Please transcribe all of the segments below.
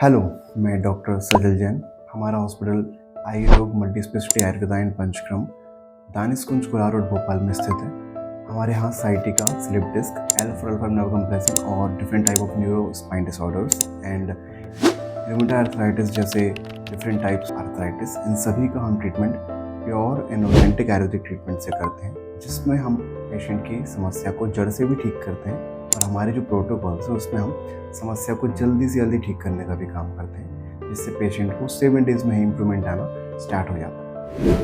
Hello, मैं doctor सजल जैन। हमारा hospital आई रोग multi speciality Ayurveda and Panchakarma Danishkunj Kolar road Bhopal में स्थित है। हमारे यहाँ sciatica, slip disc, L4-Alpha nerve compression और different type of neuro spine disorders and rheumatoid arthritis जैसे डिफरेंट टाइप्स आर्थराइटिस, इन सभी का हम treatment pure and authentic Ayurvedic treatment से करते हैं, जिसमें हम पेशेंट की समस्या को जड़ से भी ठीक करते हैं। और हमारे जो प्रोटोकॉल्स हैं उसमें हम समस्या को जल्दी से जल्दी ठीक करने का भी काम करते हैं, जिससे पेशेंट को 7 डेज में ही इम्प्रूवमेंट आना स्टार्ट हो जाता है।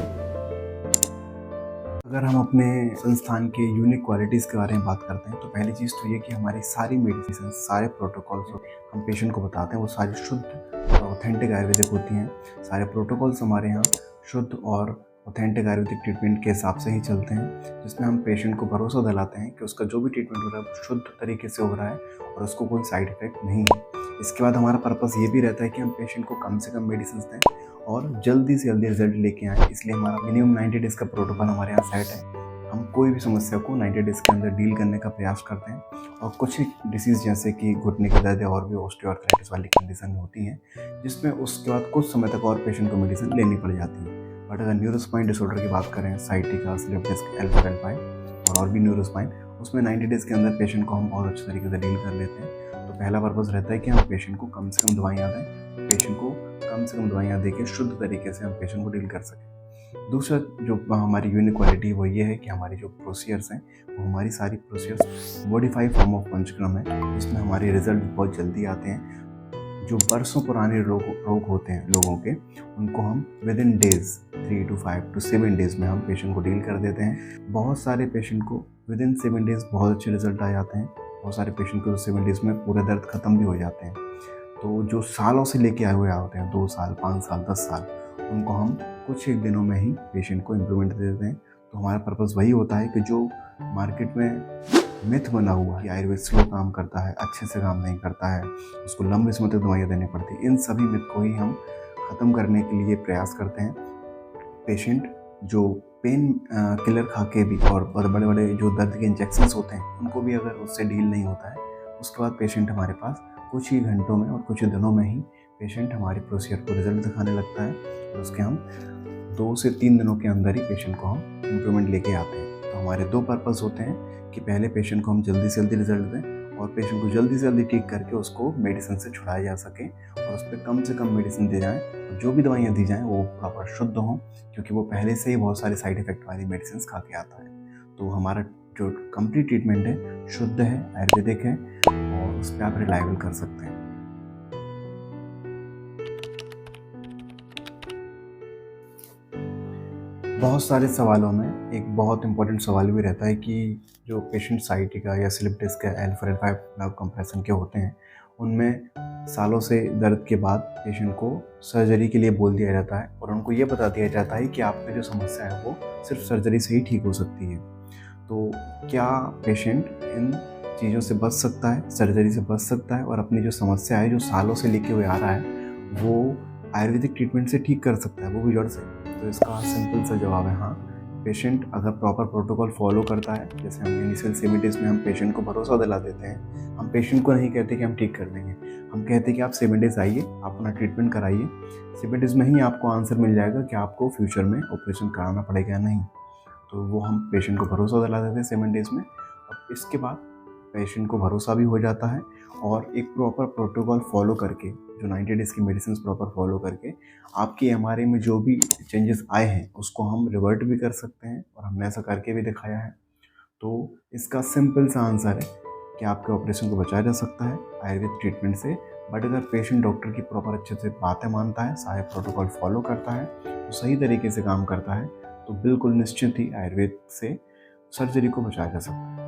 अगर हम अपने संस्थान के यूनिक क्वालिटीज़ के बारे में बात करते हैं तो पहली चीज़ तो ये कि हमारी सारी मेडिसिन, सारे प्रोटोकॉल्स जो हम पेशेंट को बताते हैं वो सारी शुद्ध और ऑथेंटिक आयुर्वेदिक होती हैं। सारे प्रोटोकॉल्स हमारे यहाँ शुद्ध और ऑथेंटिक आयुर्वेदिक ट्रीटमेंट के हिसाब से ही चलते हैं, जिसमें हम पेशेंट को भरोसा दिलाते हैं कि उसका जो भी ट्रीटमेंट हो रहा है वो शुद्ध तरीके से हो रहा है और उसको कोई साइड इफेक्ट नहीं है। इसके बाद हमारा पर्पस ये भी रहता है कि हम पेशेंट को कम से कम मेडिसिन दें और जल्दी से जल्दी रिजल्ट लेके आएँ। इसलिए हमारा मिनिमम 90 डेज़ का प्रोटोकॉल हमारे यहाँ सेट है। हम कोई भी समस्या को 90 डेज़ के अंदर डील करने का प्रयास करते हैं। और कुछ ही डिसीज़ जैसे कि घुटने के दर्द और भी ऑस्टियोआर्थराइटिस वाली कंडीशन होती हैं, जिसमें उसके बाद कुछ समय तक और पेशेंट को मेडिसिन लेनी पड़ जाती है। बट अगर न्यूरोस्पाइन डिसऑर्डर की बात करें, साइटिका, स्लिप डिस्क, L4-Alpha और भी न्यूरोस्पाइन, उसमें 90 डेज़ के अंदर पेशेंट को हम बहुत अच्छे तरीके से डील कर लेते हैं। तो पहला पर्पस रहता है कि हम पेशेंट को कम से कम दवाइयाँ दें, पेशेंट को कम से कम दवाइयाँ देके शुद्ध तरीके से हम पेशेंट को डील कर सकें। दूसरा जो हमारी यूनिक क्वालिटी है वो ये है कि हमारी जो प्रोसीजर्स हैं वो हमारी सारी प्रोसीजर्स मॉडिफाइड फॉर्म ऑफ पंचक्रम है, जिसमें हमारे रिजल्ट बहुत जल्दी आते हैं। जो बरसों पुराने रोग होते हैं लोगों के, उनको हम with in days 3 to 5 to 7 days में हम पेशेंट को डील कर देते हैं। बहुत सारे पेशेंट को विद इन 7 डेज़ बहुत अच्छे रिजल्ट आ जाते हैं। बहुत सारे पेशेंट को 7 डेज़ में पूरे दर्द ख़त्म भी हो जाते हैं। तो जो सालों से लेके आए हुए होते हैं, 2 साल, 5 साल, 10 साल, उनको हम कुछ एक दिनों में ही पेशेंट को इम्प्रूवमेंट दे देते हैं। तो हमारा पर्पस वही होता है कि जो मार्केट में मिथ बना हुआ है कि आयुर्वेद स्लो काम करता है, अच्छे से काम नहीं करता है, उसको लंबे समय तक दवाइयाँ देनी पड़ती है, इन सभी मिथ को ही हम ख़त्म करने के लिए प्रयास करते हैं। पेशेंट जो पेन किलर खा के भी और बड़े बड़े जो दर्द के इंजेक्शंस होते हैं उनको भी अगर उससे डील नहीं होता है, उसके बाद पेशेंट हमारे पास कुछ ही घंटों में और कुछ ही दिनों में ही पेशेंट हमारी प्रोसीजर को रिजल्ट दिखाने लगता है। और उसके हम 2 से 3 दिनों के अंदर ही पेशेंट को हम इम्प्रूवमेंट लेके आते हैं। तो हमारे 2 पर्पस होते हैं कि पहले पेशेंट को हम जल्दी से जल्दी रिजल्ट दें और पेशेंट को जल्दी से जल्दी ठीक करके उसको मेडिसिन से छुड़ाया जा सके और उस पर कम से कम मेडिसिन दी जाए और जो भी दवाइयाँ दी जाएँ वो प्रॉपर शुद्ध हों, क्योंकि वो पहले से ही बहुत सारे साइड इफ़ेक्ट वाली मेडिसिन खा के आता है। तो हमारा जो कंप्लीट ट्रीटमेंट है शुद्ध है, आयुर्वेदिक है और उस पर आप रिलायबल कर सकते हैं। बहुत सारे सवालों में एक बहुत इंपॉर्टेंट सवाल भी रहता है कि जो पेशेंट साइटिका या स्लिप डिस्क या L4-Alpha नर्व कंप्रेशन के होते हैं, उनमें सालों से दर्द के बाद पेशेंट को सर्जरी के लिए बोल दिया जाता है और उनको ये बता दिया जाता है कि आपकी जो समस्या है वो सिर्फ सर्जरी से ही ठीक हो सकती है। तो क्या पेशेंट इन चीज़ों से बच सकता है, सर्जरी से बच सकता है और अपनी जो समस्या है जो सालों से लेके हुए आ रहा है वो आयुर्वेदिक ट्रीटमेंट से ठीक कर सकता है, वो भी जड़ से? तो इसका सिंपल सा जवाब है हाँ। पेशेंट अगर प्रॉपर प्रोटोकॉल फॉलो करता है, जैसे हम इनिशियल 7 डेज़ में हम पेशेंट को भरोसा दिला देते हैं। हम पेशेंट को नहीं कहते कि हम ठीक कर देंगे, हम कहते हैं कि आप 7 डेज़ आइए, आप अपना ट्रीटमेंट कराइए। 7 डेज़ में ही आपको आंसर मिल जाएगा कि आपको फ्यूचर में ऑपरेशन कराना पड़ेगा या नहीं। तो वो हम पेशेंट को भरोसा दिला देते हैं 7 डेज़ में और इसके बाद पेशेंट को भरोसा भी हो जाता है और एक प्रॉपर प्रोटोकॉल फॉलो करके, जो 90 डेज़ की मेडिसिन प्रॉपर फॉलो करके आपकी एमआरआई में जो भी चेंजेस आए हैं उसको हम रिवर्ट भी कर सकते हैं और हमने ऐसा करके भी दिखाया है। तो इसका सिंपल सा आंसर है कि आपके ऑपरेशन को बचाया जा सकता है आयुर्वेद ट्रीटमेंट से। बट अगर पेशेंट डॉक्टर की प्रॉपर अच्छे से बातें मानता है, सारे प्रोटोकॉल फॉलो करता है, तो सही तरीके से काम करता है, तो बिल्कुल निश्चित ही आयुर्वेद से सर्जरी को बचाया जा सकता है।